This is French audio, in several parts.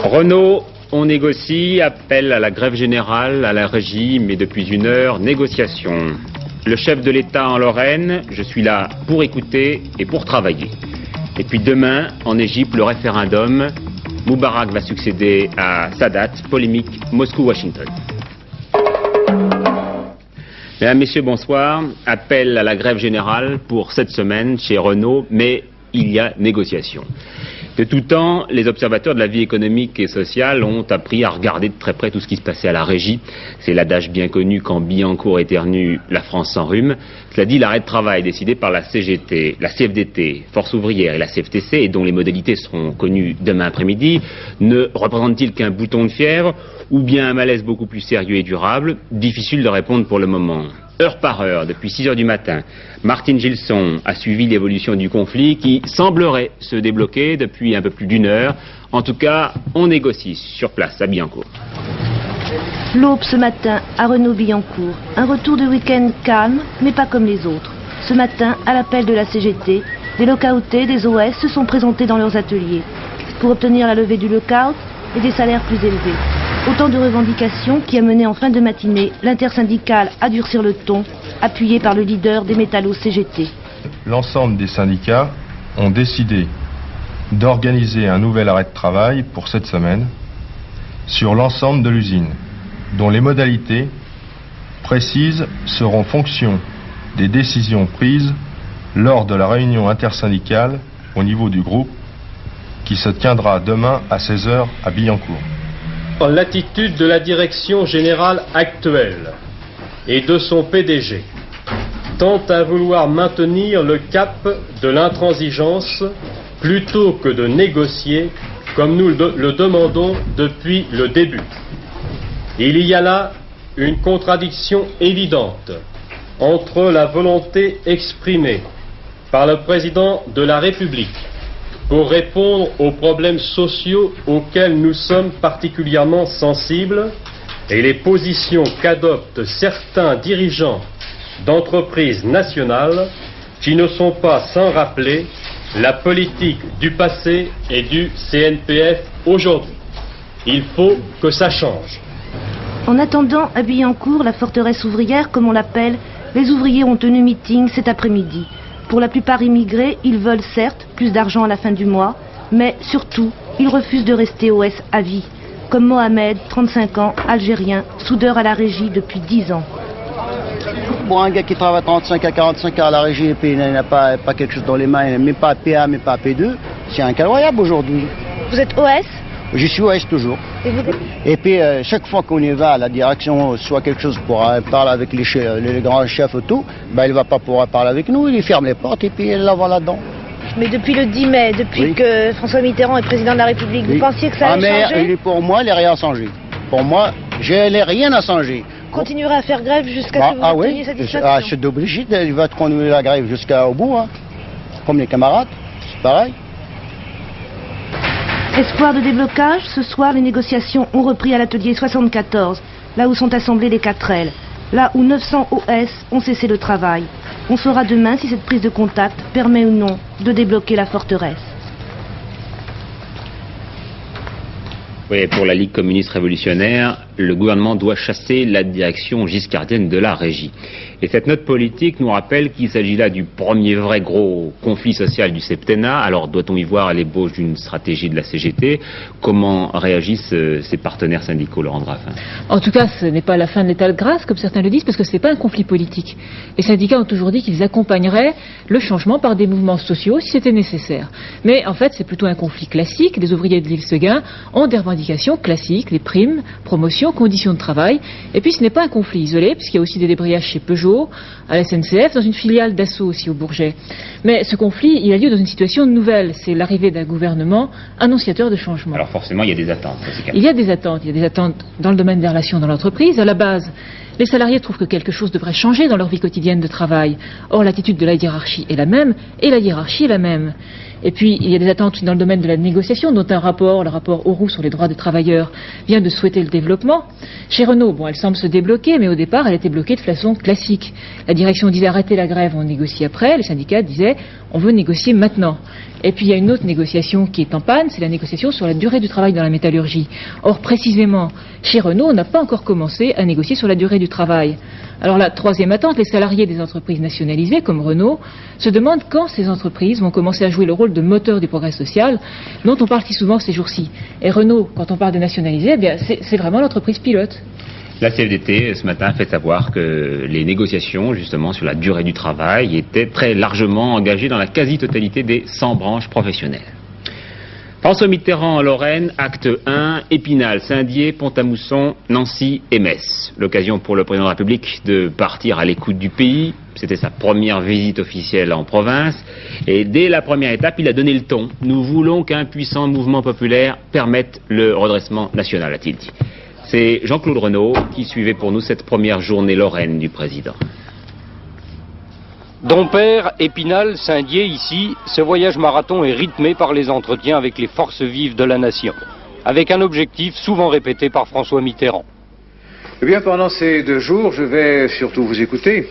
Renault, on négocie, appel à la grève générale, à la régie, mais depuis 1 heure, négociation. Le chef de l'État en Lorraine, je suis là pour écouter et pour travailler. Et puis demain, en Égypte, le référendum, Moubarak va succéder à Sadat, polémique Moscou-Washington. Mesdames, Messieurs, bonsoir. Appel à la grève générale pour cette semaine chez Renault, mais il y a négociation. De tout temps, les observateurs de la vie économique et sociale ont appris à regarder de très près tout ce qui se passait à la régie. C'est l'adage bien connu quand Billancourt éternue, la France s'enrhume. Cela dit, l'arrêt de travail décidé par la CGT, la CFDT, Force ouvrière et la CFTC, et dont les modalités seront connues demain après-midi, ne représente-t-il qu'un bouton de fièvre ou bien un malaise beaucoup plus sérieux et durable? Difficile de répondre pour le moment. Heure par heure, depuis 6 heures du matin, Martine Gilson a suivi l'évolution du conflit qui semblerait se débloquer depuis un peu plus d'1 heure. En tout cas, on négocie sur place à Billancourt. L'aube ce matin à Renault-Billancourt. Un retour de week-end calme, mais pas comme les autres. Ce matin, à l'appel de la CGT, des lockoutés des OS se sont présentés dans leurs ateliers pour obtenir la levée du lockout et des salaires plus élevés. Autant de revendications qui a mené en fin de matinée l'intersyndicale à durcir le ton, appuyé par le leader des métallos CGT. L'ensemble des syndicats ont décidé d'organiser un nouvel arrêt de travail pour cette semaine sur l'ensemble de l'usine, dont les modalités précises seront fonction des décisions prises lors de la réunion intersyndicale au niveau du groupe qui se tiendra demain à 16 h à Billancourt. L'attitude de la direction générale actuelle et de son PDG tend à vouloir maintenir le cap de l'intransigeance plutôt que de négocier comme nous le demandons depuis le début. Il y a là une contradiction évidente entre la volonté exprimée par le président de la République pour répondre aux problèmes sociaux auxquels nous sommes particulièrement sensibles et les positions qu'adoptent certains dirigeants d'entreprises nationales qui ne sont pas sans rappeler la politique du passé et du CNPF aujourd'hui. Il faut que ça change. En attendant, à Billancourt, la forteresse ouvrière, comme on l'appelle, les ouvriers ont tenu meeting cet après-midi. Pour la plupart immigrés, ils veulent certes plus d'argent à la fin du mois, mais surtout, ils refusent de rester OS à vie, comme Mohamed, 35 ans, algérien, soudeur à la régie depuis 10 ans. Bon, un gars qui travaille 35 à 45 heures à la régie et puis il n'a pas quelque chose dans les mains, même pas PA, même pas P2, c'est incroyable aujourd'hui. Vous êtes OS? Je suis OS toujours. Et puis chaque fois qu'on y va à la direction, soit quelque chose pour parler avec les grands chefs et tout, ben, il ne va pas pouvoir parler avec nous, il ferme les portes et puis il la va là-dedans. Mais depuis le 10 mai, depuis que François Mitterrand est président de la République, vous pensiez que ça allait changer? Pour moi, il n'y a rien à changer. Pour moi, je n'ai rien à changer. Vous continuerez à faire grève jusqu'à ce que vous obteniez satisfaction? Je suis obligé, il va continuer la grève jusqu'au bout, hein. Comme les camarades, c'est pareil. Espoir de déblocage, ce soir les négociations ont repris à l'atelier 74, là où sont assemblées les 4L, là où 900 OS ont cessé le travail. On saura demain si cette prise de contact permet ou non de débloquer la forteresse. Oui, pour la Ligue communiste révolutionnaire, le gouvernement doit chasser la direction giscardienne de la régie. Et cette note politique nous rappelle qu'il s'agit là du premier vrai gros conflit social du septennat. Alors doit-on y voir l'ébauche d'une stratégie de la CGT? Comment réagissent ses partenaires syndicaux, Laurent Draffin? En tout cas, ce n'est pas la fin de l'état de grâce, comme certains le disent, parce que ce n'est pas un conflit politique. Les syndicats ont toujours dit qu'ils accompagneraient le changement par des mouvements sociaux si c'était nécessaire. Mais en fait, c'est plutôt un conflit classique. Les ouvriers de l'île Seguin ont des revendications classiques, les primes, promotions, conditions de travail. Et puis ce n'est pas un conflit isolé, puisqu'il y a aussi des débrayages chez Peugeot, à la SNCF, dans une filiale d'Assaut aussi au Bourget. Mais ce conflit, il a lieu dans une situation nouvelle. C'est l'arrivée d'un gouvernement annonciateur de changement. Alors forcément, il y a des attentes. Il y a des attentes dans le domaine des relations dans l'entreprise. À la base, les salariés trouvent que quelque chose devrait changer dans leur vie quotidienne de travail. Or, l'attitude de la hiérarchie est la même, et la hiérarchie est la même. Et puis, il y a des attentes dans le domaine de la négociation, dont le rapport Auroux sur les droits des travailleurs, vient de souhaiter le développement. Chez Renault, bon, elle semble se débloquer, mais au départ, elle était bloquée de façon classique. La direction disait arrêtez la grève, on négocie après. Les syndicats disaient on veut négocier maintenant. Et puis il y a une autre négociation qui est en panne, c'est la négociation sur la durée du travail dans la métallurgie. Or, précisément, chez Renault, on n'a pas encore commencé à négocier sur la durée du travail. Alors la troisième attente, les salariés des entreprises nationalisées, comme Renault, se demandent quand ces entreprises vont commencer à jouer le rôle de moteur du progrès social, dont on parle si souvent ces jours-ci. Et Renault, quand on parle de nationaliser, eh bien, c'est vraiment l'entreprise pilote. La CFDT, ce matin, a fait savoir que les négociations, justement, sur la durée du travail étaient très largement engagées dans la quasi-totalité des 100 branches professionnelles. François Mitterrand en Lorraine, acte 1, Épinal, Saint-Dié, Pont-à-Mousson, Nancy et Metz. L'occasion pour le président de la République de partir à l'écoute du pays. C'était sa première visite officielle en province. Et dès la première étape, il a donné le ton. Nous voulons qu'un puissant mouvement populaire permette le redressement national, a-t-il dit. C'est Jean-Claude Renaud qui suivait pour nous cette première journée lorraine du président. Dompère, Épinal, Saint-Dié, ici, ce voyage marathon est rythmé par les entretiens avec les forces vives de la nation, avec un objectif souvent répété par François Mitterrand. Eh bien, pendant ces 2 jours, je vais surtout vous écouter.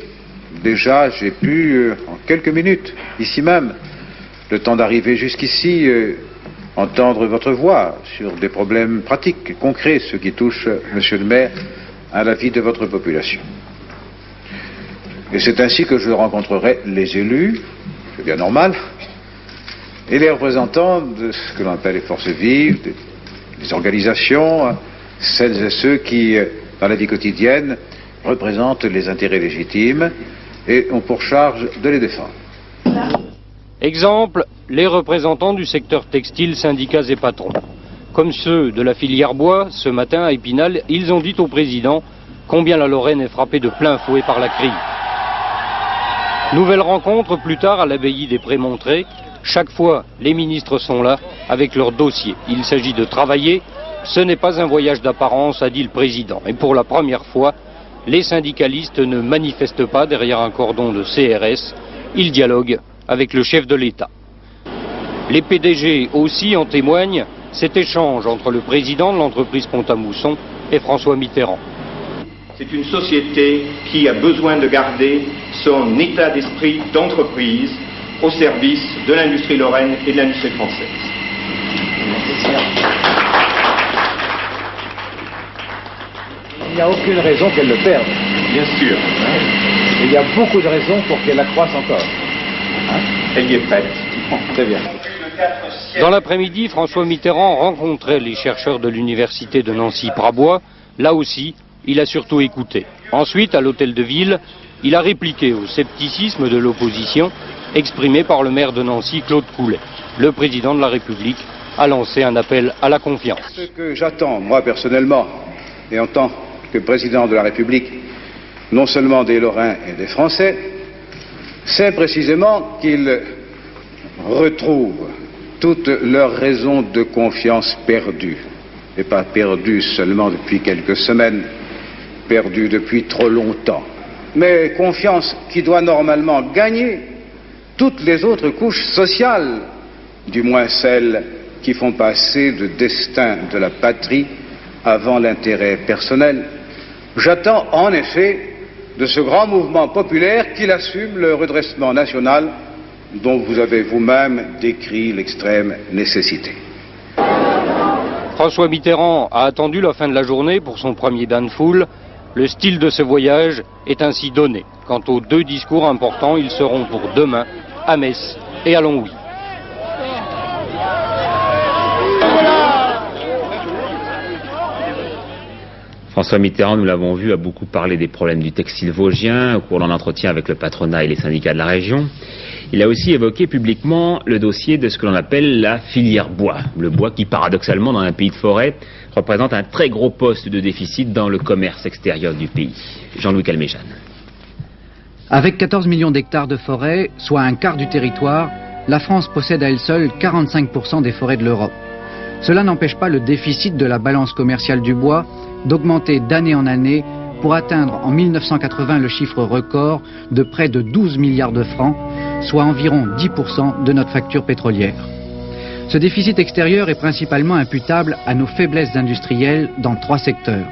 Déjà, j'ai pu, en quelques minutes, ici même, le temps d'arriver jusqu'ici, entendre votre voix sur des problèmes pratiques, concrets, ceux qui touchent, monsieur le maire, à la vie de votre population. Et c'est ainsi que je rencontrerai les élus, c'est bien normal, et les représentants de ce que l'on appelle les forces vives, des organisations, celles et ceux qui, dans la vie quotidienne, représentent les intérêts légitimes et ont pour charge de les défendre. Exemple, les représentants du secteur textile, syndicats et patrons. Comme ceux de la filière bois, ce matin à Épinal, ils ont dit au président combien la Lorraine est frappée de plein fouet par la crise. Nouvelle rencontre plus tard à l'abbaye des Prémontrés. Chaque fois, les ministres sont là avec leur dossier. Il s'agit de travailler. Ce n'est pas un voyage d'apparence, a dit le président. Et pour la première fois, les syndicalistes ne manifestent pas derrière un cordon de CRS. Ils dialoguent avec le chef de l'État. Les PDG aussi en témoignent, cet échange entre le président de l'entreprise Pont-à-Mousson et François Mitterrand. C'est une société qui a besoin de garder son état d'esprit d'entreprise au service de l'industrie lorraine et de l'industrie française. Il n'y a aucune raison qu'elle le perde. Bien sûr. Il y a beaucoup de raisons pour qu'elle accroisse encore. Elle y est prête. Très bien. Dans l'après-midi, François Mitterrand rencontrait les chercheurs de l'université de Nancy-Prabois. Là aussi, il a surtout écouté. Ensuite, à l'hôtel de ville, il a répliqué au scepticisme de l'opposition exprimé par le maire de Nancy, Claude Coulet. Le président de la République a lancé un appel à la confiance. Ce que j'attends, moi personnellement, et en tant que président de la République, non seulement des Lorrains et des Français, c'est précisément qu'ils retrouvent toutes leurs raisons de confiance perdues, et pas perdues seulement depuis quelques semaines, perdues depuis trop longtemps, mais confiance qui doit normalement gagner toutes les autres couches sociales, du moins celles qui font passer le destin de la patrie avant l'intérêt personnel. J'attends en effet de ce grand mouvement populaire qu'il assume le redressement national dont vous avez vous-même décrit l'extrême nécessité. François Mitterrand a attendu la fin de la journée pour son premier bain de foule. Le style de ce voyage est ainsi donné. Quant aux 2 discours importants, ils seront pour demain à Metz et à Longwy. François Mitterrand, nous l'avons vu, a beaucoup parlé des problèmes du textile vosgien au cours d'un entretien avec le patronat et les syndicats de la région. Il a aussi évoqué publiquement le dossier de ce que l'on appelle la filière bois. Le bois qui, paradoxalement, dans un pays de forêt, représente un très gros poste de déficit dans le commerce extérieur du pays. Jean-Louis Calmejane. Avec 14 millions d'hectares de forêt, soit un quart du territoire, la France possède à elle seule 45% des forêts de l'Europe. Cela n'empêche pas le déficit de la balance commerciale du bois d'augmenter d'année en année pour atteindre en 1980 le chiffre record de près de 12 milliards de francs, soit environ 10% de notre facture pétrolière. Ce déficit extérieur est principalement imputable à nos faiblesses industrielles dans 3 secteurs.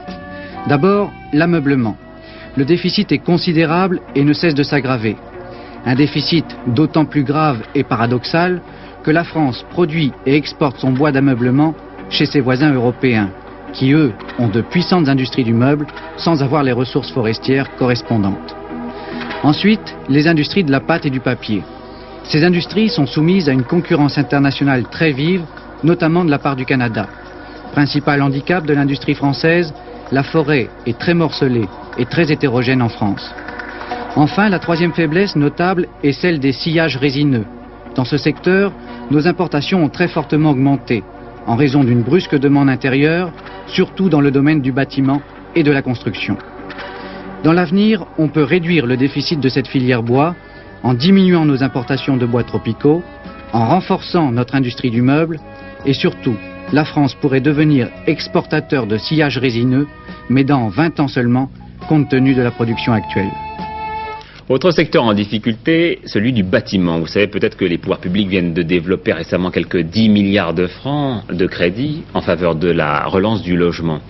D'abord, l'ameublement. Le déficit est considérable et ne cesse de s'aggraver. Un déficit d'autant plus grave et paradoxal que la France produit et exporte son bois d'ameublement chez ses voisins européens, qui eux ont de puissantes industries du meuble sans avoir les ressources forestières correspondantes. Ensuite, les industries de la pâte et du papier. Ces industries sont soumises à une concurrence internationale très vive, notamment de la part du Canada. Principal handicap de l'industrie française, la forêt est très morcelée et très hétérogène en France. Enfin, la troisième faiblesse notable est celle des sillages résineux. Dans ce secteur, nos importations ont très fortement augmenté, en raison d'une brusque demande intérieure, surtout dans le domaine du bâtiment et de la construction. Dans l'avenir, on peut réduire le déficit de cette filière bois en diminuant nos importations de bois tropicaux, en renforçant notre industrie du meuble et surtout, la France pourrait devenir exportateur de sillage résineux, mais dans 20 ans seulement, compte tenu de la production actuelle. Autre secteur en difficulté, celui du bâtiment. Vous savez peut-être que les pouvoirs publics viennent de développer récemment quelques 10 milliards de francs de crédit en faveur de la relance du logement.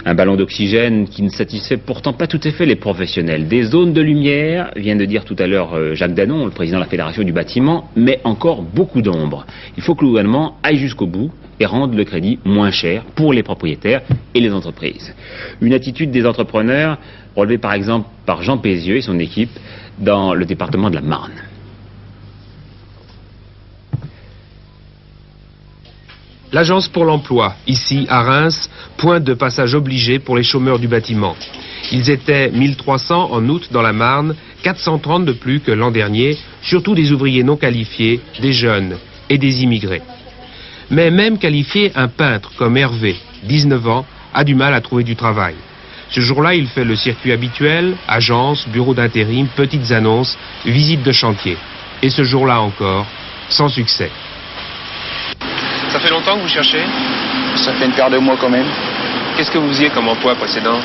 Un ballon d'oxygène qui ne satisfait pourtant pas tout à fait les professionnels. Des zones de lumière, vient de dire tout à l'heure Jacques Danon, le président de la Fédération du bâtiment, mais encore beaucoup d'ombre. Il faut que le gouvernement aille jusqu'au bout et rendre le crédit moins cher pour les propriétaires et les entreprises. Une attitude des entrepreneurs relevée par exemple par Jean Pézieux et son équipe dans le département de la Marne. L'Agence pour l'emploi, ici à Reims, point de passage obligé pour les chômeurs du bâtiment. Ils étaient 1300 en août dans la Marne, 430 de plus que l'an dernier, surtout des ouvriers non qualifiés, des jeunes et des immigrés. Mais même qualifié, un peintre comme Hervé, 19 ans, a du mal à trouver du travail. Ce jour-là, il fait le circuit habituel, agence, bureau d'intérim, petites annonces, visites de chantier. Et ce jour-là encore, sans succès. Ça fait longtemps que vous cherchez? Ça fait une paire de mois quand même. Qu'est-ce que vous faisiez comme emploi précédent?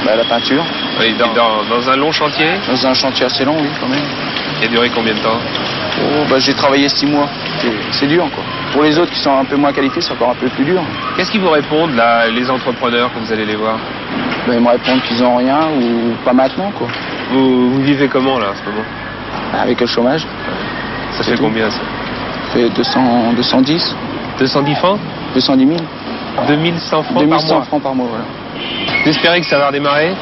La peinture. Oui, dans un long chantier? Dans un chantier assez long, oui, quand même. Il a duré combien de temps? J'ai travaillé 6 mois. C'est dur, quoi. Pour les autres qui sont un peu moins qualifiés, c'est encore un peu plus dur. Qu'est-ce qu'ils vous répondent, là, les entrepreneurs, quand vous allez les voir? Ils me répondent qu'ils n'ont rien ou pas maintenant, quoi. Vous vivez comment, là, en ce moment? Avec le chômage. Ça fait combien, ça? Ça fait 210. 210 francs? 210 000. 2100 francs 2100 par mois? francs par mois, voilà. Vous espérez que ça va redémarrer?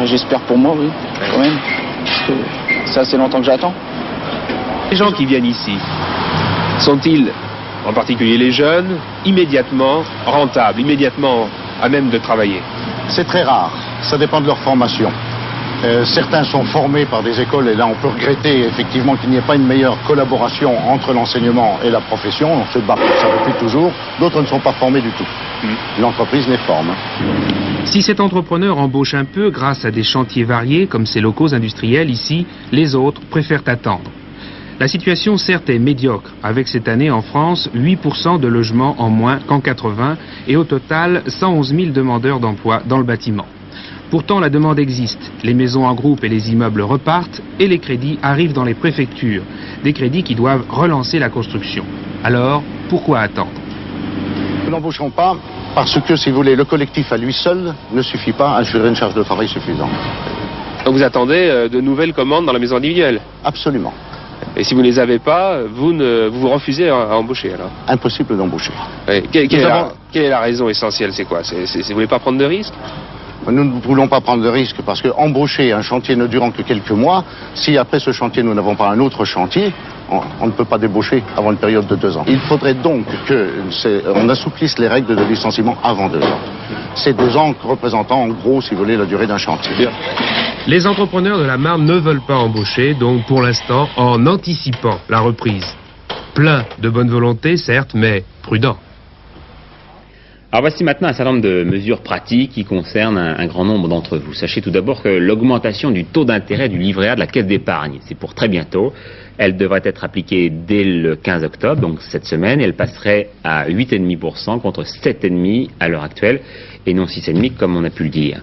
J'espère pour moi, oui, quand même. Parce que c'est assez longtemps que j'attends. Les gens qui viennent ici, sont-ils, en particulier les jeunes, immédiatement rentables, immédiatement à même de travailler? C'est très rare, ça dépend de leur formation. Certains sont formés par des écoles et là on peut regretter effectivement qu'il n'y ait pas une meilleure collaboration entre l'enseignement et la profession. On se bat pour ça depuis toujours. D'autres ne sont pas formés du tout. L'entreprise les forme. Si cet entrepreneur embauche un peu grâce à des chantiers variés comme ces locaux industriels ici, les autres préfèrent attendre. La situation certes est médiocre, avec cette année en France 8% de logements en moins qu'en 80 et au total 111 000 demandeurs d'emploi dans le bâtiment. Pourtant la demande existe, les maisons en groupe et les immeubles repartent et les crédits arrivent dans les préfectures, des crédits qui doivent relancer la construction. Alors, pourquoi attendre? Nous n'embaucherons pas parce que, si vous voulez, le collectif à lui seul ne suffit pas à assurer une charge de travail suffisante. Donc vous attendez de nouvelles commandes dans la maison individuelle? Absolument. Et si vous ne les avez pas, vous refusez à embaucher alors? Impossible d'embaucher. Oui. Quelle est la raison essentielle? C'est quoi? Vous voulez pas prendre de risques? Nous ne voulons pas prendre de risques parce que embaucher un chantier ne durant que quelques mois, si après ce chantier nous n'avons pas un autre chantier, on ne peut pas débaucher avant une période de 2 ans. Il faudrait donc qu'on assouplisse les règles de licenciement avant 2 ans. Ces 2 ans représentant en gros, si vous voulez, la durée d'un chantier. Bien. Les entrepreneurs de la Marne ne veulent pas embaucher, donc pour l'instant en anticipant la reprise. Plein de bonne volonté, certes, mais prudent. Alors voici maintenant un certain nombre de mesures pratiques qui concernent un grand nombre d'entre vous. Sachez tout d'abord que l'augmentation du taux d'intérêt du livret A de la caisse d'épargne, c'est pour très bientôt. Elle devrait être appliquée dès le 15 octobre, donc cette semaine, et elle passerait à 8,5% contre 7,5% à l'heure actuelle, et non 6,5% comme on a pu le dire.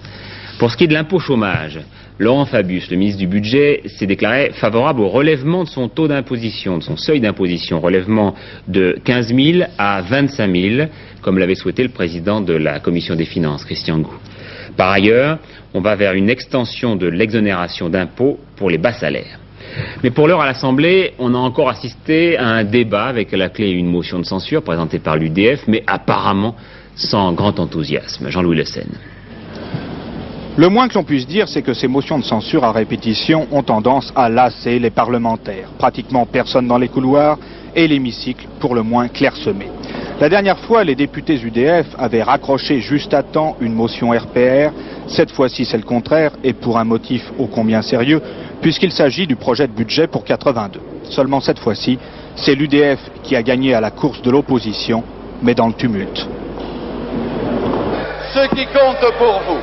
Pour ce qui est de l'impôt chômage, Laurent Fabius, le ministre du Budget, s'est déclaré favorable au relèvement de son taux d'imposition, de son seuil d'imposition, relèvement de 15 000 à 25 000, comme l'avait souhaité le président de la Commission des Finances, Christian Gou. Par ailleurs, on va vers une extension de l'exonération d'impôts pour les bas salaires. Mais pour l'heure, à l'Assemblée, on a encore assisté à un débat avec à la clé une motion de censure présentée par l'UDF, mais apparemment sans grand enthousiasme. Jean-Louis Le Senne. Le moins que l'on puisse dire, c'est que ces motions de censure à répétition ont tendance à lasser les parlementaires. Pratiquement personne dans les couloirs et l'hémicycle pour le moins clairsemé. La dernière fois, les députés UDF avaient raccroché juste à temps une motion RPR. Cette fois-ci, c'est le contraire, et pour un motif ô combien sérieux, puisqu'il s'agit du projet de budget pour 82. Seulement cette fois-ci, c'est l'UDF qui a gagné à la course de l'opposition, mais dans le tumulte. Ce qui compte pour vous,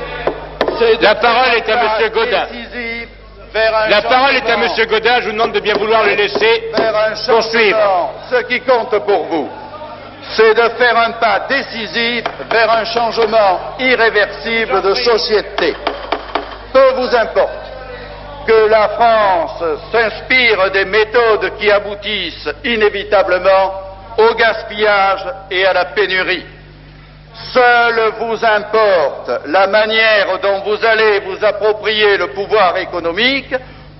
c'est... La parole est à M. Gaudin. La parole est à M. Gaudin, je vous demande de bien vouloir le laisser poursuivre. Ce qui compte pour vous, c'est de faire un pas décisif vers un changement irréversible de société. Peu vous importe que la France s'inspire des méthodes qui aboutissent inévitablement au gaspillage et à la pénurie. Seul vous importe la manière dont vous allez vous approprier le pouvoir économique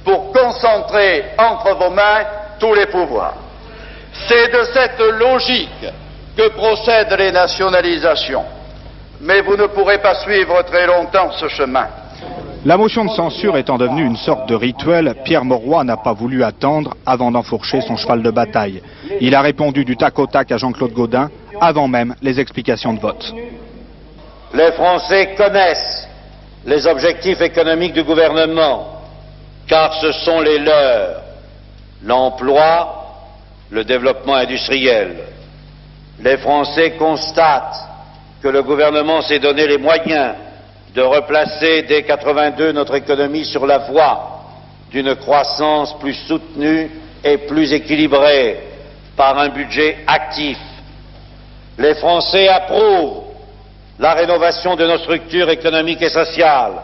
pour concentrer entre vos mains tous les pouvoirs. C'est de cette logique que procèdent les nationalisations. Mais vous ne pourrez pas suivre très longtemps ce chemin. La motion de censure étant devenue une sorte de rituel, Pierre Mauroy n'a pas voulu attendre avant d'enfourcher son cheval de bataille. Il a répondu du tac au tac à Jean-Claude Gaudin, avant même les explications de vote. Les Français connaissent les objectifs économiques du gouvernement, car ce sont les leurs. L'emploi, le développement industriel. Les Français constatent que le gouvernement s'est donné les moyens de replacer dès 82 notre économie sur la voie d'une croissance plus soutenue et plus équilibrée par un budget actif. Les Français approuvent la rénovation de nos structures économiques et sociales.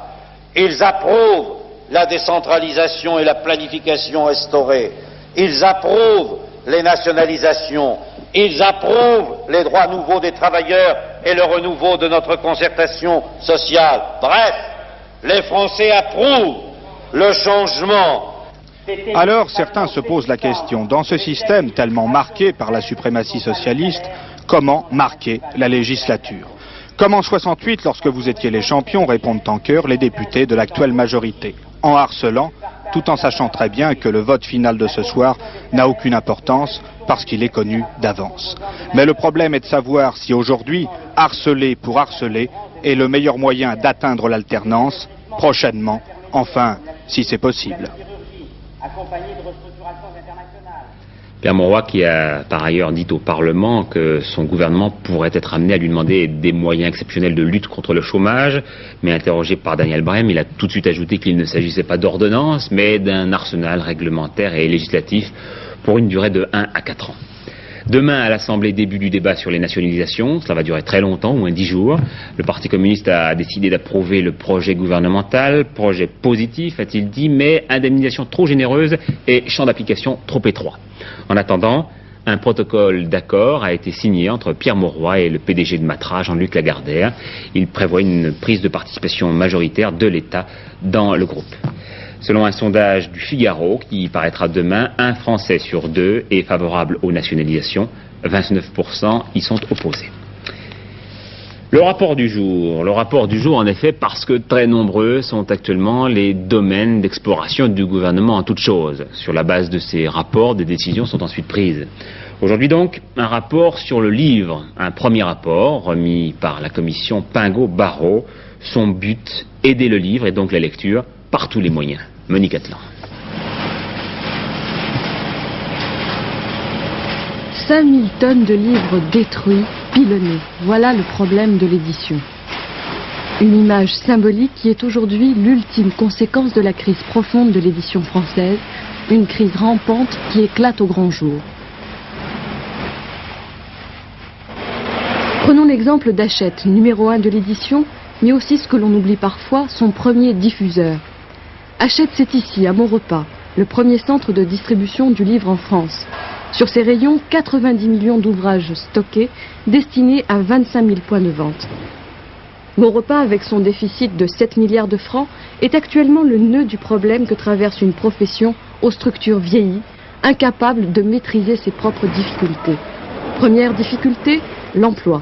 Ils approuvent la décentralisation et la planification restaurée. Ils approuvent les nationalisations. Ils approuvent les droits nouveaux des travailleurs et le renouveau de notre concertation sociale. Bref, les Français approuvent le changement. Alors certains se posent la question, dans ce système tellement marqué par la suprématie socialiste, comment marquer la législature? Comme en 68, lorsque vous étiez les champions, répondent en chœur les députés de l'actuelle majorité, en harcelant, tout en sachant très bien que le vote final de ce soir n'a aucune importance parce qu'il est connu d'avance. Mais le problème est de savoir si aujourd'hui, harceler pour harceler est le meilleur moyen d'atteindre l'alternance, prochainement, enfin, si c'est possible. Pierre Mauroy qui a par ailleurs dit au Parlement que son gouvernement pourrait être amené à lui demander des moyens exceptionnels de lutte contre le chômage, mais interrogé par Daniel Brem, il a tout de suite ajouté qu'il ne s'agissait pas d'ordonnance, mais d'un arsenal réglementaire et législatif pour une durée de 1 à 4 ans. Demain, à l'Assemblée, début du débat sur les nationalisations. Cela va durer très longtemps, au moins 10 jours. Le Parti communiste a décidé d'approuver le projet gouvernemental. Projet positif, a-t-il dit, mais indemnisation trop généreuse et champ d'application trop étroit. En attendant, un protocole d'accord a été signé entre Pierre Mauroy et le PDG de Matra, Jean-Luc Lagardère. Il prévoit une prise de participation majoritaire de l'État dans le groupe. Selon un sondage du Figaro qui paraîtra demain, 1 Français sur 2 est favorable aux nationalisations, 29% y sont opposés. Le rapport du jour en effet parce que très nombreux sont actuellement les domaines d'exploration du gouvernement en toute chose. Sur la base de ces rapports, des décisions sont ensuite prises. Aujourd'hui donc, un rapport sur le livre, un premier rapport remis par la commission Pingot-Barrault. Son but, aider le livre et donc la lecture par tous les moyens. Monique Atlan. 5000 tonnes de livres détruits, pilonnés. Voilà le problème de l'édition. Une image symbolique qui est aujourd'hui l'ultime conséquence de la crise profonde de l'édition française, une crise rampante qui éclate au grand jour. Prenons l'exemple d'Hachette, numéro 1 de l'édition, mais aussi ce que l'on oublie parfois, son premier diffuseur. Hachette, c'est ici, à Maurepas, le premier centre de distribution du livre en France. Sur ces rayons, 90 millions d'ouvrages stockés, destinés à 25 000 points de vente. Maurepas, avec son déficit de 7 milliards de francs, est actuellement le nœud du problème que traverse une profession aux structures vieillies, incapable de maîtriser ses propres difficultés. Première difficulté, l'emploi.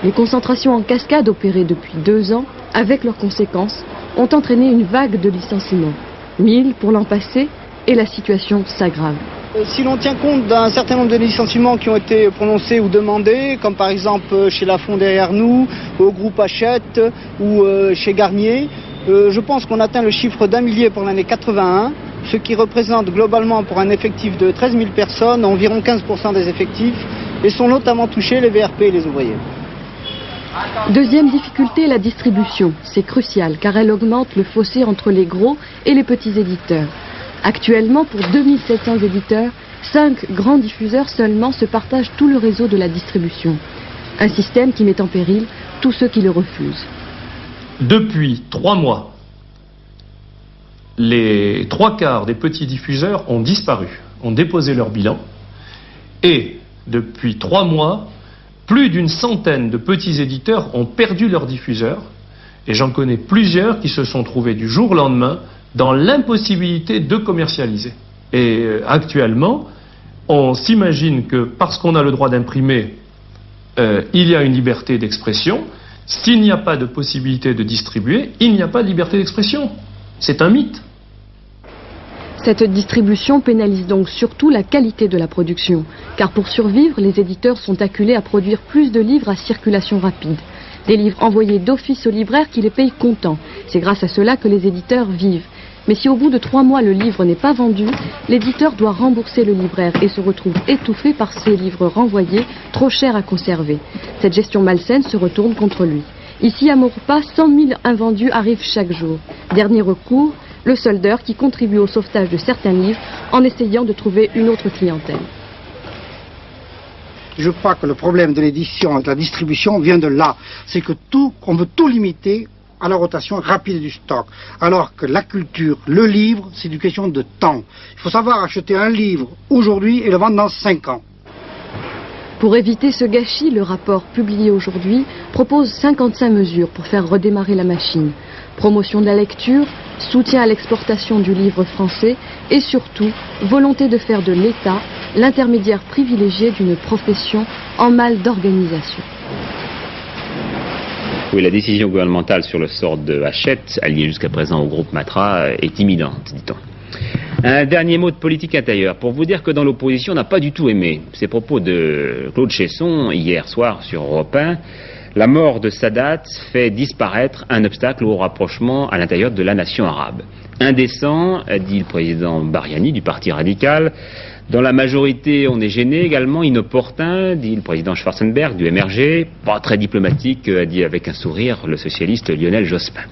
Les concentrations en cascade opérées depuis 2 ans, avec leurs conséquences, ont entraîné une vague de licenciements. 1000 pour l'an passé, et la situation s'aggrave. Si l'on tient compte d'un certain nombre de licenciements qui ont été prononcés ou demandés, comme par exemple chez Lafond derrière nous, au groupe Hachette ou chez Garnier, je pense qu'on atteint le chiffre d'1 millier pour l'année 81, ce qui représente globalement pour un effectif de 13 000 personnes, environ 15% des effectifs, et sont notamment touchés les VRP et les ouvriers. Deuxième difficulté, la distribution. C'est crucial car elle augmente le fossé entre les gros et les petits éditeurs. Actuellement, pour 2700 éditeurs, 5 grands diffuseurs seulement se partagent tout le réseau de la distribution. Un système qui met en péril tous ceux qui le refusent. Depuis 3 mois, les 3/4 des petits diffuseurs ont disparu, ont déposé leur bilan. Et depuis 3 mois, plus d'une centaine de petits éditeurs ont perdu leurs diffuseurs. Et j'en connais plusieurs qui se sont trouvés du jour au lendemain dans l'impossibilité de commercialiser. Et actuellement, on s'imagine que parce qu'on a le droit d'imprimer, il y a une liberté d'expression. S'il n'y a pas de possibilité de distribuer, il n'y a pas de liberté d'expression. C'est un mythe. Cette distribution pénalise donc surtout la qualité de la production, car pour survivre, les éditeurs sont acculés à produire plus de livres à circulation rapide. Des livres envoyés d'office aux libraires qui les payent comptant. C'est grâce à cela que les éditeurs vivent. Mais si au bout de 3 mois le livre n'est pas vendu, l'éditeur doit rembourser le libraire et se retrouve étouffé par ces livres renvoyés, trop chers à conserver. Cette gestion malsaine se retourne contre lui. Ici à Maurepas, 100 000 invendus arrivent chaque jour. Dernier recours, le soldeur qui contribue au sauvetage de certains livres en essayant de trouver une autre clientèle. Je crois que le problème de l'édition et de la distribution vient de là. C'est que on veut tout limiter à la rotation rapide du stock. Alors que la culture, le livre, c'est une question de temps. Il faut savoir acheter un livre aujourd'hui et le vendre dans 5 ans. Pour éviter ce gâchis, le rapport publié aujourd'hui propose 55 mesures pour faire redémarrer la machine. Promotion de la lecture, soutien à l'exportation du livre français et surtout, volonté de faire de l'État l'intermédiaire privilégié d'une profession en mal d'organisation. Oui, la décision gouvernementale sur le sort de Hachette, alliée jusqu'à présent au groupe Matra, est imminente, dit-on. Un dernier mot de politique intérieure, pour vous dire que dans l'opposition, on n'a pas du tout aimé ces propos de Claude Chesson hier soir sur Europe 1. La mort de Sadat fait disparaître un obstacle au rapprochement à l'intérieur de la nation arabe. Indécent, a dit le président Bariani du Parti radical. Dans la majorité, on est gêné également, inopportun, dit le président Schwarzenberg du MRG. Pas très diplomatique, a dit avec un sourire le socialiste Lionel Jospin.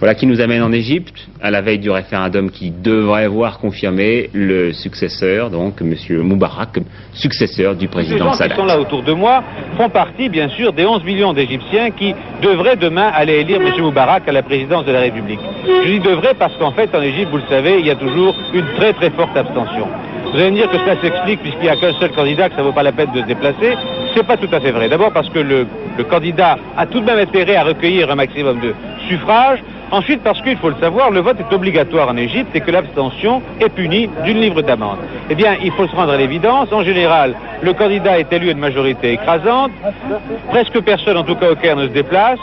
Voilà qui nous amène en Égypte, à la veille du référendum qui devrait voir confirmer le successeur, donc M. Moubarak, successeur du président Sadat. Les gens qui sont là autour de moi font partie, bien sûr, des 11 millions d'Égyptiens qui devraient demain aller élire M. Moubarak à la présidence de la République. Je dis devraient parce qu'en fait, en Égypte, vous le savez, il y a toujours une très très forte abstention. Vous allez me dire que cela s'explique puisqu'il n'y a qu'un seul candidat, que ça ne vaut pas la peine de se déplacer. C'est pas tout à fait vrai. D'abord parce que le candidat a tout de même intérêt à recueillir un maximum de suffrages. Ensuite, parce qu'il faut le savoir, le vote est obligatoire en Égypte et que l'abstention est punie d'une livre d'amende. Eh bien, il faut se rendre à l'évidence. En général, le candidat est élu à une majorité écrasante. Presque personne, en tout cas au Caire, ne se déplace.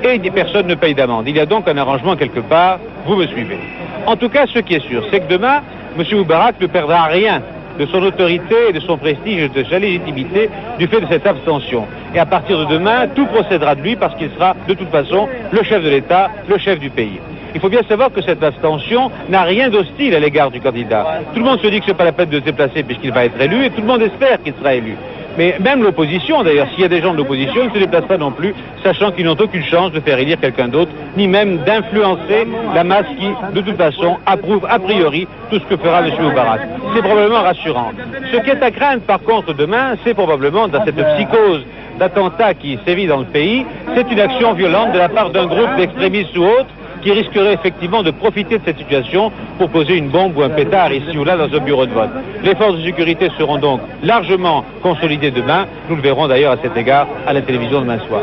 Et personne ne paye d'amende. Il y a donc un arrangement quelque part. Vous me suivez. En tout cas, ce qui est sûr, c'est que demain, M. Moubarak ne perdra rien de son autorité et de son prestige et de sa légitimité du fait de cette abstention. Et à partir de demain, tout procédera de lui parce qu'il sera de toute façon le chef de l'État, le chef du pays. Il faut bien savoir que cette abstention n'a rien d'hostile à l'égard du candidat. Tout le monde se dit que ce n'est pas la peine de se déplacer puisqu'il va être élu et tout le monde espère qu'il sera élu. Mais même l'opposition, d'ailleurs, s'il y a des gens de l'opposition, ils ne se déplacent pas non plus, sachant qu'ils n'ont aucune chance de faire élire quelqu'un d'autre, ni même d'influencer la masse qui, de toute façon, approuve a priori tout ce que fera M. Moubarak. C'est probablement rassurant. Ce qui est à craindre, par contre, demain, c'est probablement, dans cette psychose d'attentats qui sévit dans le pays, c'est une action violente de la part d'un groupe d'extrémistes ou autres qui risqueraient effectivement de profiter de cette situation pour poser une bombe ou un pétard ici ou là dans un bureau de vote. Les forces de sécurité seront donc largement consolidées demain. Nous le verrons d'ailleurs à cet égard à la télévision demain soir.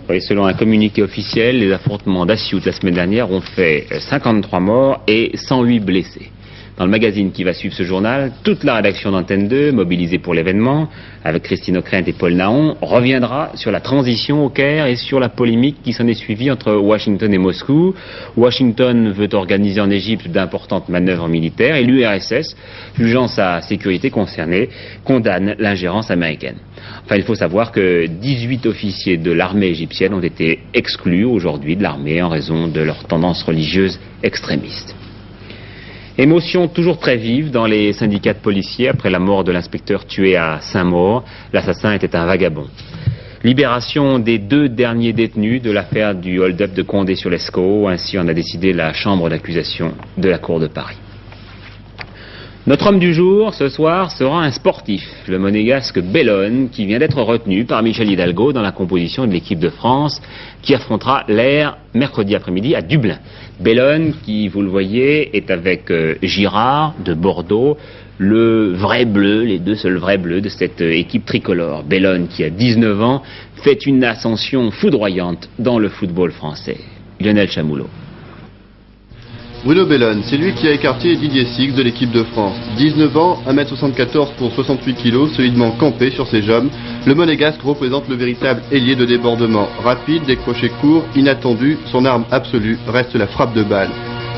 Oui, selon un communiqué officiel, les affrontements d'Assiout la semaine dernière ont fait 53 morts et 108 blessés. Dans le magazine qui va suivre ce journal, toute la rédaction d'Antenne 2, mobilisée pour l'événement, avec Christine Ockrent et Paul Nahon, reviendra sur la transition au Caire et sur la polémique qui s'en est suivie entre Washington et Moscou. Washington veut organiser en Égypte d'importantes manœuvres militaires et l'URSS, jugeant sa sécurité concernée, condamne l'ingérence américaine. Enfin, il faut savoir que 18 officiers de l'armée égyptienne ont été exclus aujourd'hui de l'armée en raison de leur tendance religieuse extrémiste. Émotion toujours très vive dans les syndicats de policiers après la mort de l'inspecteur tué à Saint-Maur. L'assassin était un vagabond. Libération des 2 derniers détenus de l'affaire du hold-up de Condé-sur-Lescaut. Ainsi en a décidé la chambre d'accusation de la Cour de Paris. Notre homme du jour, ce soir, sera un sportif, le monégasque Bellone, qui vient d'être retenu par Michel Hidalgo dans la composition de l'équipe de France, qui affrontera l'Air mercredi après-midi à Dublin. Bellone, qui, vous le voyez, est avec Girard de Bordeaux, le vrai bleu, les 2 seuls vrais bleus de cette équipe tricolore. Bellone, qui a 19 ans, fait une ascension foudroyante dans le football français. Lionel Chamoulot. Bruno Bellone, c'est lui qui a écarté Didier Six de l'équipe de France. 19 ans, 1m74 pour 68 kg, solidement campé sur ses jambes, le monégasque représente le véritable ailier de débordement. Rapide, décroché court, inattendu, son arme absolue reste la frappe de balle.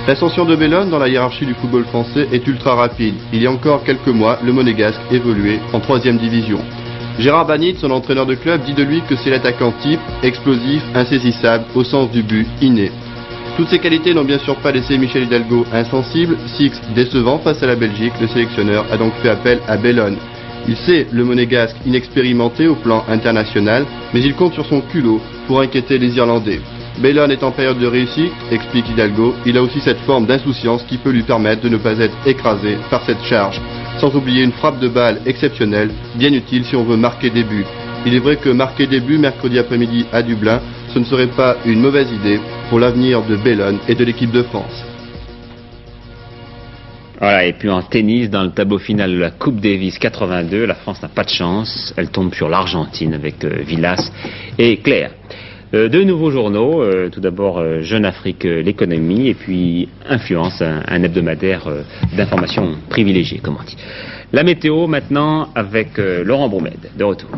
L'ascension de Bellone dans la hiérarchie du football français est ultra rapide. Il y a encore quelques mois, le monégasque évoluait en 3e division. Gérard Banit, son entraîneur de club, dit de lui que c'est l'attaquant type, explosif, insaisissable, au sens du but, inné. Toutes ces qualités n'ont bien sûr pas laissé Michel Hidalgo insensible. Six décevant face à la Belgique, le sélectionneur a donc fait appel à Bellone. Il sait le monégasque inexpérimenté au plan international, mais il compte sur son culot pour inquiéter les Irlandais. Bellone est en période de réussite, explique Hidalgo. Il a aussi cette forme d'insouciance qui peut lui permettre de ne pas être écrasé par cette charge. Sans oublier une frappe de balle exceptionnelle, bien utile si on veut marquer des buts. Il est vrai que marquer des buts mercredi après-midi à Dublin, ce ne serait pas une mauvaise idée pour l'avenir de Bellone et de l'équipe de France. Voilà, et puis en tennis, dans le tableau final de la Coupe Davis 82, la France n'a pas de chance. Elle tombe sur l'Argentine avec Villas et Claire. 2 nouveaux journaux, tout d'abord Jeune Afrique, l'économie, et puis Influence, un hebdomadaire d'information privilégiée, comme on dit. La météo maintenant avec Laurent Bourmède, de retour.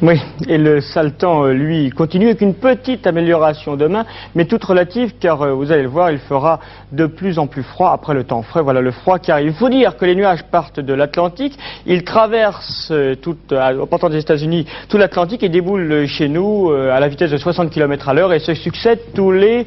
Oui, et le sale temps, lui, continue avec une petite amélioration demain, mais toute relative, car vous allez le voir, il fera de plus en plus froid après le temps frais. Voilà le froid qui arrive. Il faut dire que les nuages partent de l'Atlantique, ils traversent, en partant des États-Unis, tout l'Atlantique et déboulent chez nous à la vitesse de 60 km à l'heure et se succèdent tous les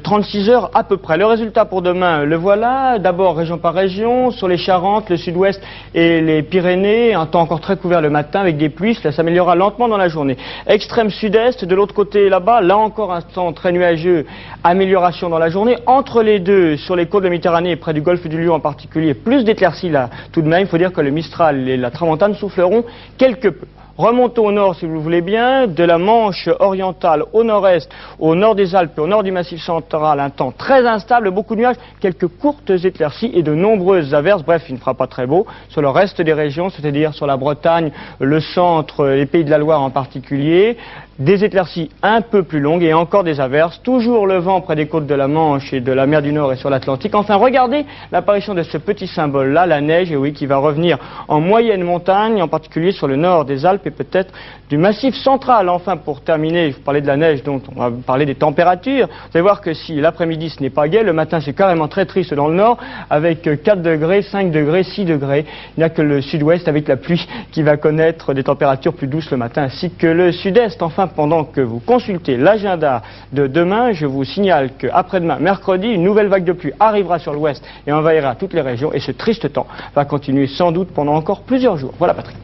36 heures à peu près. Le résultat pour demain, le voilà. D'abord, région par région, sur les Charentes, le sud-ouest et les Pyrénées, un temps encore très couvert le matin avec des pluies, cela s'améliorera lentement dans la journée. Extrême sud-est, de l'autre côté là-bas, là encore un temps très nuageux, amélioration dans la journée. Entre les deux, sur les côtes de la Méditerranée et près du golfe du Lion en particulier, plus d'éclaircies là tout de même. Il faut dire que le Mistral et la Tramontane souffleront quelque peu. Remontons au nord si vous le voulez bien, de la Manche orientale au nord-est, au nord des Alpes et au nord du Massif central, un temps très instable, beaucoup de nuages, quelques courtes éclaircies et de nombreuses averses. Bref, il ne fera pas très beau. Sur le reste des régions, c'est-à-dire sur la Bretagne, le centre, les Pays de la Loire en particulier, des éclaircies un peu plus longues et encore des averses, toujours le vent près des côtes de la Manche et de la mer du Nord et sur l'Atlantique. Enfin, regardez l'apparition de ce petit symbole-là, la neige, et oui, qui va revenir en moyenne montagne, en particulier sur le nord des Alpes et peut-être du Massif central. Enfin, pour terminer, je vous parlais de la neige, donc on va parler des températures. Vous allez voir que si l'après-midi ce n'est pas gai, le matin c'est carrément très triste dans le nord, avec 4 degrés, 5 degrés, 6 degrés. Il n'y a que le sud-ouest avec la pluie qui va connaître des températures plus douces le matin, ainsi que le sud-est. Enfin, pendant que vous consultez l'agenda de demain, je vous signale qu'après-demain, mercredi, une nouvelle vague de pluie arrivera sur l'ouest et envahira toutes les régions. Et ce triste temps va continuer sans doute pendant encore plusieurs jours. Voilà, Patrick.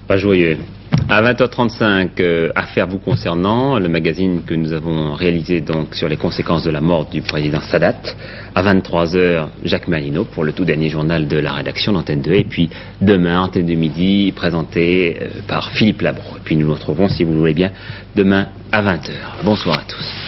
Pas joyeux. À 20h35, affaire vous concernant, le magazine que nous avons réalisé donc sur les conséquences de la mort du président Sadat. À 23h, Jacques Malinaud pour le tout dernier journal de la rédaction d'Antenne 2. Et puis demain, Antenne de midi, présenté par Philippe Labro. Et puis nous nous retrouvons, si vous le voulez bien, demain à 20h. Bonsoir à tous.